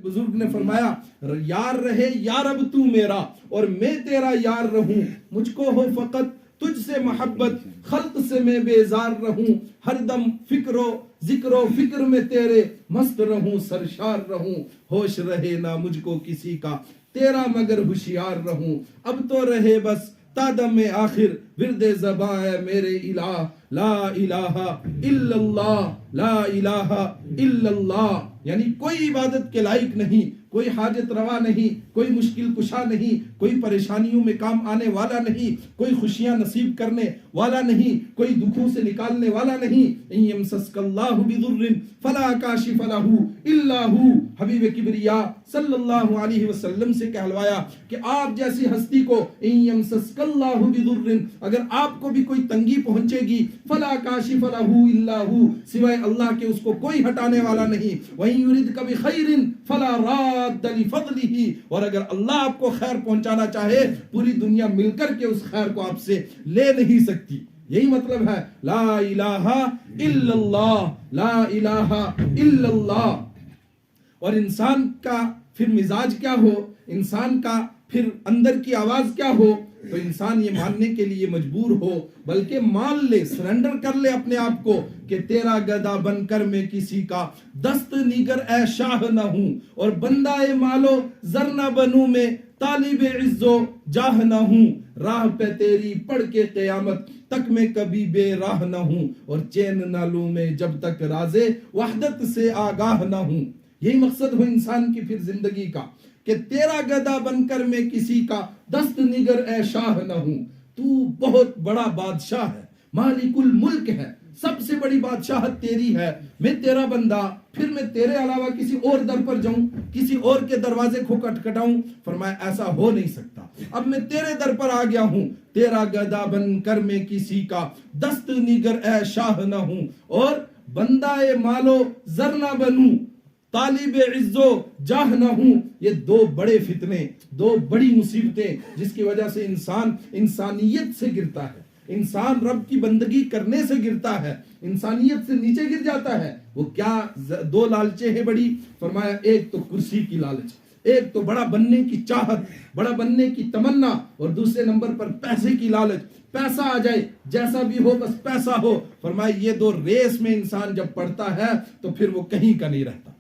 بزرگ نے فرمایا یار رہے یا رب تو میرا اور میں تیرا یار رہوں، مجھ کو ہو فقط تجھ سے محبت، خلق سے میں بیزار رہوں، ہر دم فکر و ذکر و فکر میں تیرے مست رہوں، سرشار رہوں، ہوش رہے نہ مجھ کو کسی کا تیرا مگر ہوشیار رہوں، اب تو رہے بس تا دم آخر ورد زباں ہے میرے الہ، لا الہ الا اللہ، لا الہ الا اللہ، یعنی کوئی عبادت کے لائق نہیں، کوئی حاجت روا نہیں، کوئی مشکل کشا نہیں، کوئی پریشانیوں میں کام آنے والا نہیں، کوئی خوشیاں نصیب کرنے والا نہیں، کوئی دکھوں سے نکالنے والا نہیں، ان یمسسک اللہ بضر فلا کاشف لہ الا ہو، حبیب کبریا صلی اللہ علیہ وسلم سے کہلوایا کہ آپ جیسی ہستی کو ان یمسسک اللہ بضر، اگر آپ کو بھی کوئی تنگی پہنچے گی، فلا کاشف لہ الا ہو، سوائے اللہ کے اس کو کوئی ہٹانے والا نہیں، وَإِن يُرِدْكَ بِخَيْرٍ فَلَا رَادَّ لِفَضْلِهِ، اور اگر اللہ آپ کو خیر پہنچانا چاہے پوری دنیا مل کر کے اس خیر کو آپ سے لے نہیں سکتی۔ یہی مطلب ہے لا الہ الا اللہ، لا الہ الا اللہ۔ اور انسان کا پھر مزاج کیا ہو، انسان کا پھر اندر کی آواز کیا ہو، تو انسان یہ ماننے کے لیے مجبور ہو، بلکہ مان لے، سرنڈر کر لے اپنے آپ کو کہ تیرا گدا بن کر میں کسی کا دست نیگر اے شاہ نہ ہوں، اور بندہ مالو زر نہ بنوں میں طالب عز و جاہ نہ ہوں، راہ پہ تیری پڑھ کے قیامت تک میں کبھی بے راہ نہ ہوں، اور چین نہ لوں میں جب تک راز وحدت سے آگاہ نہ ہوں۔ یہی مقصد ہو انسان کی پھر زندگی کا کہ تیرا گدا بن کر میں کسی کا دست نگر اے شاہ نہ ہوں، تو بہت بڑا بادشاہ ہے، مالک الملک ہے، سب سے بڑی بادشاہت تیری ہے، میں تیرا بندہ، پھر میں تیرے علاوہ کسی اور در پر جاؤں، کسی اور کے دروازے کو کھٹکھٹاؤں؟ فرمایا ایسا ہو نہیں سکتا، اب میں تیرے در پر آ گیا ہوں، تیرا گدا بن کر میں کسی کا دست نگر اے شاہ نہ ہوں، اور بندہ مالو زر نہ بنوں، طالب عز و جاہ نہ ہوں۔ یہ دو بڑے فتنے، دو بڑی مصیبتیں جس کی وجہ سے انسان انسانیت سے گرتا ہے، انسان رب کی بندگی کرنے سے گرتا ہے، انسانیت سے نیچے گر جاتا ہے۔ وہ کیا دو لالچیں ہیں بڑی؟ فرمایا ایک تو کرسی کی لالچ، ایک تو بڑا بننے کی چاہت، بڑا بننے کی تمنا، اور دوسرے نمبر پر پیسے کی لالچ، پیسہ آ جائے جیسا بھی ہو بس پیسہ ہو۔ فرمایا یہ دو ریس میں انسان جب پڑتا ہے تو پھر وہ کہیں کا نہیں رہتا۔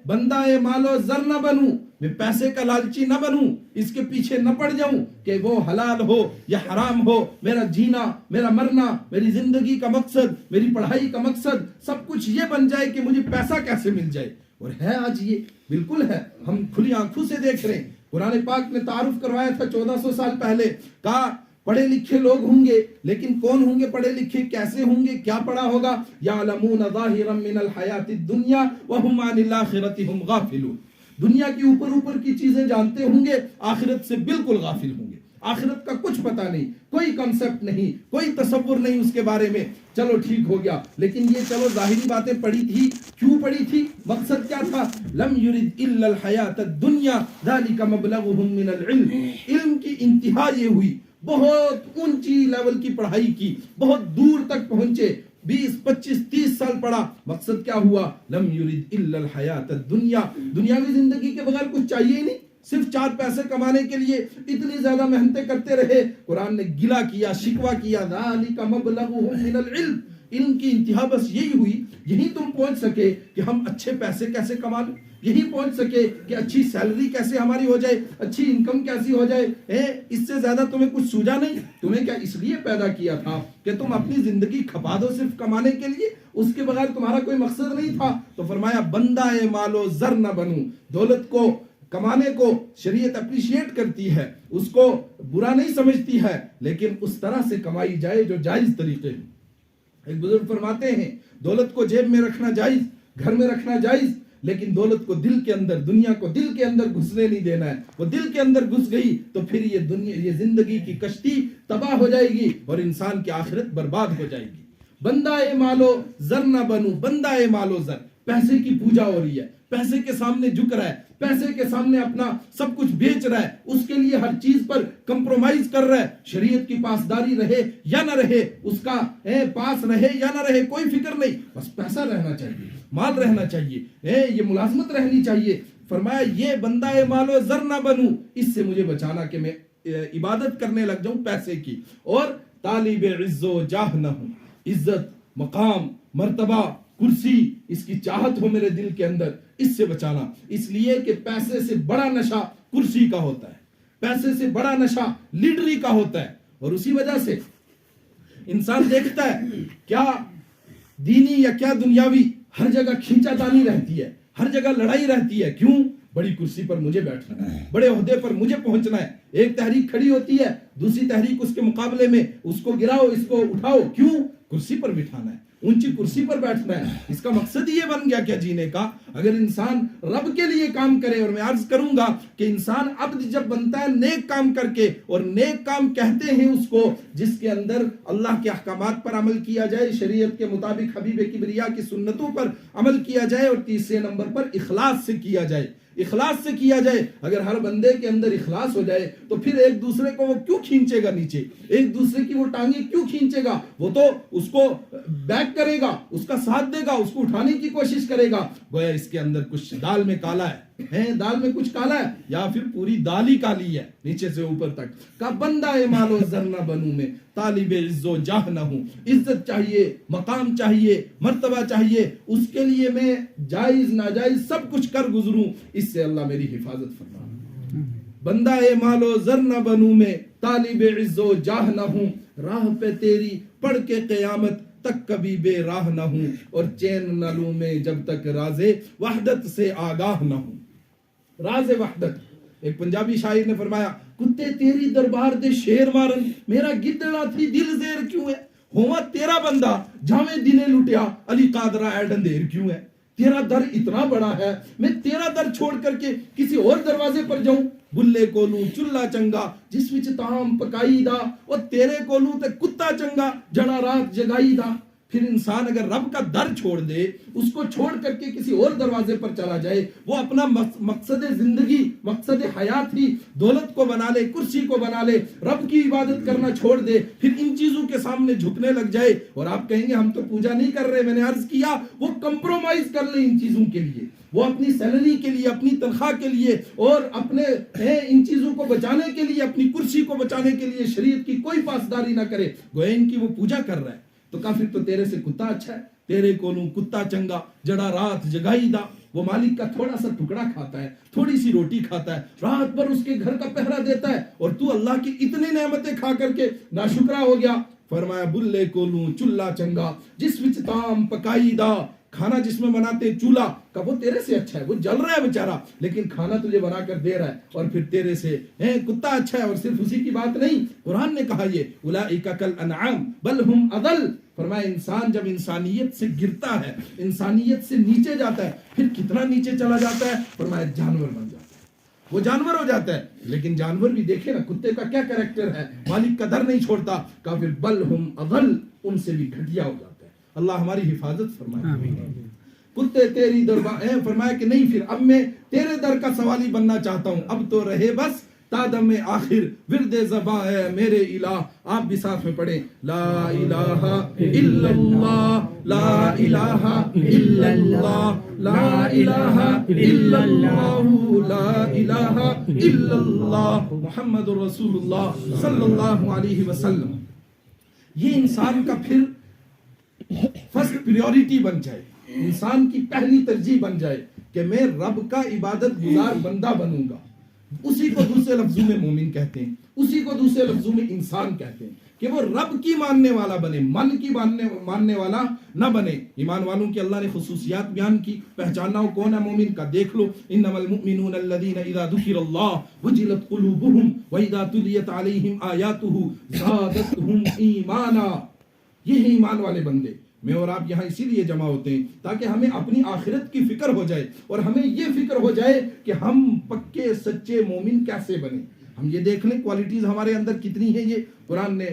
بندہ مالو زر نہ بنوں، میں پیسے کا لالچی نہ بنوں، اس کے پیچھے نہ پڑ جاؤں کہ وہ حلال ہو یا حرام ہو، میرا جینا، میرا مرنا، میری زندگی کا مقصد، میری پڑھائی کا مقصد سب کچھ یہ بن جائے کہ مجھے پیسہ کیسے مل جائے۔ اور ہے آج یہ بالکل ہے، ہم کھلی آنکھوں سے دیکھ رہے ہیں۔ قرآن پاک نے تعارف کروایا تھا 1400 سال پہلے، کہا پڑھے لکھے لوگ ہوں گے، لیکن کون ہوں گے پڑھے لکھے، کیسے ہوں گے، کیا پڑھا ہوگا؟ یعلمون ظاہرا من الحیات الدنیا وہم عن الآخرۃ ہم غافلون، دنیا کی اوپر کی چیزیں جانتے ہوں گے، آخرت سے بالکل غافل ہوں گے، آخرت کا کچھ پتہ نہیں، کوئی کنسپٹ نہیں، کوئی تصور نہیں اس کے بارے میں۔ چلو ٹھیک ہو گیا، لیکن یہ چلو ظاہری باتیں پڑھی تھی، کیوں پڑھی تھی؟ مقصد کیا تھا؟ لم یرد الا الحیات الدنیا ذلک مبلغہم من العلم، علم کی انتہا یہ ہوئی، بہت اونچی لیول کی پڑھائی کی، بہت دور تک پہنچے، 20 25 30 سال پڑھا، مقصد کیا ہوا؟ لم یرد الا الحیات الدنیا، دنیاوی زندگی کے بغیر کچھ چاہیے ہی نہیں، صرف 4 پیسے کمانے کے لیے اتنی زیادہ محنتیں کرتے رہے۔ قرآن نے گلہ کیا، شکوہ کیا، ذالک مبلغہم من العلم، علم کی انتہا بس یہی ہوئی، یہی تم پہنچ سکے کہ ہم اچھے پیسے کیسے کما لیں، یہی پہنچ سکے کہ اچھی سیلری کیسے ہماری ہو جائے، اچھی انکم کیسی ہو جائے، اس سے زیادہ تمہیں کچھ سوجا نہیں؟ تمہیں کیا اس لیے پیدا کیا تھا کہ تم اپنی زندگی کھپا دو صرف کمانے کے لیے؟ اس کے بغیر تمہارا کوئی مقصد نہیں تھا؟ تو فرمایا بندہ مالو زر نہ بنوں، دولت کو کمانے کو شریعت اپریشیٹ کرتی ہے، اس کو برا نہیں سمجھتی ہے، لیکن اس طرح سے کمائی جائے جو جائز طریقے ہیں۔ ایک بزرگ فرماتے ہیں دولت کو جیب میں رکھنا جائز، گھر میں رکھنا جائز، لیکن دولت کو دل کے اندر، دنیا کو دل کے اندر گھسنے نہیں دینا ہے۔ وہ دل کے اندر گھس گئی تو پھر یہ زندگی کی کشتی تباہ ہو جائے گی اور انسان کی آخرت برباد ہو جائے گی۔ بندہ مالو زر نہ بنوں، بندہ مالو زر، پیسے کی پوجا ہو رہی ہے، پیسے کے سامنے جھک رہا ہے، پیسے کے سامنے اپنا سب کچھ بیچ رہا ہے، اس کے لیے ہر چیز پر کمپرومائز کر رہا ہے۔ شریعت کی پاسداری رہے یا نہ رہے، اس کا پاس رہے یا نہ رہے، کوئی فکر نہیں، بس پیسہ رہنا چاہیے۔ مال رہنا چاہیے، یہ ملازمت رہنی چاہیے. فرمایا یہ بندہ مال و زر نہ بنوں، اس سے مجھے بچانا کہ میں عبادت کرنے لگ جاؤں پیسے کی، اور طالب عز و جاہ نہ ہوں، عزت، مقام، مرتبہ، کرسی، اس کی چاہت ہو میرے دل کے اندر، اس سے بچانا. اس لیے کہ پیسے سے بڑا نشہ کرسی کا ہوتا ہے، پیسے سے بڑا نشہ لیڈری کا ہوتا ہے. اور اسی وجہ سے انسان دیکھتا ہے کیا دینی یا کیا دنیاوی، ہر جگہ کھینچا تانی رہتی ہے، ہر جگہ لڑائی رہتی ہے. کیوں؟ بڑی کرسی پر مجھے بیٹھنا ہے، بڑے عہدے پر مجھے پہنچنا ہے. ایک تحریک کھڑی ہوتی ہے، دوسری تحریک اس کے مقابلے میں، اس کو گراؤ، اس کو اٹھاؤ. کیوں؟ کرسی پر بٹھانا ہے، اونچی کرسی پر بیٹھنا ہے. اس کا مقصد یہ بن گیا کیا جینے کا؟ اگر انسان رب کے لیے کام کرے. اور میں عرض کروں گا کہ انسان عبد جب بنتا ہے نیک کام کر کے، اور نیک کام کہتے ہیں اس کو جس کے اندر اللہ کے احکامات پر عمل کیا جائے، شریعت کے مطابق حبیب کبریا کی سنتوں پر عمل کیا جائے، اور تیسرے نمبر پر اخلاص سے کیا جائے. اخلاص سے کیا جائے. اگر ہر بندے کے اندر اخلاص ہو جائے تو پھر ایک دوسرے کو وہ کیوں کھینچے گا نیچے؟ ایک دوسرے کی وہ ٹانگیں کیوں کھینچے گا؟ وہ تو اس کو بیک کرے گا، اس کا ساتھ دے گا، اس کو اٹھانے کی کوشش کرے گا. گویا اس کے اندر کچھ دال میں کالا ہے، دال میں کچھ کالا ہے، یا پھر پوری دال ہی کالی ہے نیچے سے اوپر تک. کا بندہ مال و زر نہ بنوں میں، طالب عز و جاہ نہ ہوں. عزت چاہیے، مقام چاہیے، مرتبہ چاہیے، اس کے لیے میں جائز ناجائز سب کچھ کر گزروں، اس سے اللہ میری حفاظت فرما. بندہ مال و زر نہ بنوں میں، طالب عز و جاہ نہ ہوں. راہ پہ تیری پڑھ کے قیامت تک کبھی بے راہ نہ ہوں، اور چین نہ لوں میں جب تک راز وحدت سے آگاہ نہ ہوں. راز وحدت. ایک پنجابی شاعر نے فرمایا، کتے تیری دربار دے شیر مارن، میرا گدڑا تھی دل زیر کیوں ہے؟ ہوا تیرا بندہ جاویں دنے لٹیا، علی قادرہ اے ڈندیر کیوں ہے؟ تیرا در اتنا بڑا ہے، میں تیرا در چھوڑ کر کے کسی اور دروازے پر جاؤں؟ بلے کولوں چلا چنگا جس وچ تام پکائی دا، اور تیرے کولوں تے کتا چنگا جڑا رات جگائی دا. پھر انسان اگر رب کا در چھوڑ دے، اس کو چھوڑ کر کے کسی اور دروازے پر چلا جائے، وہ اپنا مقصد زندگی، مقصد حیات ہی دولت کو بنا لے، کرسی کو بنا لے، رب کی عبادت کرنا چھوڑ دے، پھر ان چیزوں کے سامنے جھکنے لگ جائے، اور آپ کہیں گے ہم تو پوجا نہیں کر رہے. میں نے عرض کیا وہ کمپرومائز کر لے ان چیزوں کے لیے، وہ اپنی سیلری کے لیے، اپنی تنخواہ کے لیے، اور اپنے ان چیزوں کو بچانے کے لیے، اپنی کرسی کو بچانے کے لیے شریعت کی کوئی پاسداری نہ کرے. گویا ان کی وہ پوجا کر رہا ہے. تو کافر تو تیرے سے کتا اچھا ہے، تیرے کولوں کتا چنگا جڑا رات جگائی دا. وہ مالک کا تھوڑا سا ٹکڑا کھاتا ہے، تھوڑی سی روٹی کھاتا ہے، رات بھر اس کے گھر کا پہرا دیتا ہے، اور تو اللہ کی اتنی نعمتیں کھا کر کے ناشکرا ہو گیا. فرمایا بلے کولوں چلا چنگا جس وچ تام پکائی دا. کھانا جس میں بناتے چولہا کا وہ تیرے سے اچھا ہے، وہ جل رہا ہے بیچارہ، لیکن کھانا تجھے بنا کر دے رہا ہے. اور پھر تیرے سے کتا اچھا ہے. اور صرف اسی کی بات نہیں، قرآن نے کہا یہ اولئک کالانعام بل ہم اضل. فرمایا انسان جب انسانیت سے گرتا ہے، انسانیت سے نیچے جاتا ہے، پھر کتنا نیچے چلا جاتا ہے؟ فرمایا جانور بن جاتا ہے، وہ جانور ہو جاتا ہے. لیکن جانور بھی دیکھے نا کتے کا کیا کریکٹر ہے، مالک کا در نہیں چھوڑتا. کافر بل ہم اضل، ان سے بھی گھٹیا ہو جاتا ہے. اللہ ہماری حفاظت فرمائے. کتے تیری دربار، فرمایا کہ نہیں، پھر اب میں تیرے در کا سوالی بننا چاہتا ہوں. اب تو رہے بس تادم آخر ورد زباں ہے میرے الہ. آپ بھی ساتھ میں پڑھیں، لا الہ الا اللہ، لا الہ الا اللہ، لا الہ الا اللہ، لا الہ الا اللہ محمد رسول اللہ صلی اللہ علیہ وسلم. یہ انسان کا پھر فرسٹ پریورٹی بن جائے، انسان کی پہلی ترجیح بن جائے کہ میں رب کا عبادت گزار بندہ بنوں گا. اسی کو دوسرے لفظوں میں مومن کہتے ہیں، اسی کو دوسرے لفظوں میں انسان کہتے ہیں، کہ وہ رب کی ماننے والا بنے، من کی ماننے والا نہ بنے. ایمان والوں کی اللہ نے خصوصیات بیان کی. پہچاننا ہو کون ہے مومن کا دیکھ لو، انما المؤمنون الذین اذا ذکر اللہ وجلت قلوبہم واذا تلیت علیہم آیاتہ زادتہم ایمانا. یہ ہیں ایمان والے بندے. میں اور آپ یہاں اسی لیے جمع ہوتے ہیں تاکہ ہمیں اپنی آخرت کی فکر ہو جائے، اور ہمیں یہ فکر ہو جائے کہ ہم پکے سچے مومن کیسے بنے. ہم یہ دیکھ لیں کوالٹیز ہمارے اندر کتنی ہیں. یہ قرآن نے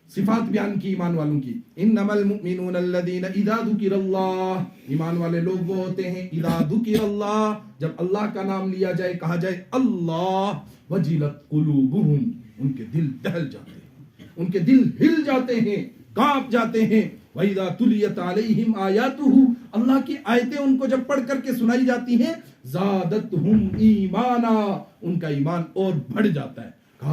صفات بیان کی ایمان والوں کی. انما المؤمنون الذین اذا ذکر اللہ، ایمان والے لوگ وہ ہوتے ہیں اذا ذکر اللہ، جب اللہ کا نام لیا جائے، کہا جائے اللہ، وجلت قلوبہم، ان کے دل دہل جاتے ہیں، ان کے دل ہل جاتے ہیں، کانپ جاتے ہیں. وَإِذَا تُلِيَتْ عَلَيْهِمْ آيَاتُهُ، اللہ کی آیتیں ان کو جب پڑھ کر کے سنائی جاتی ہیں زادتہم ایمانا، ان کا ایمان اور بڑھ جاتا ہے.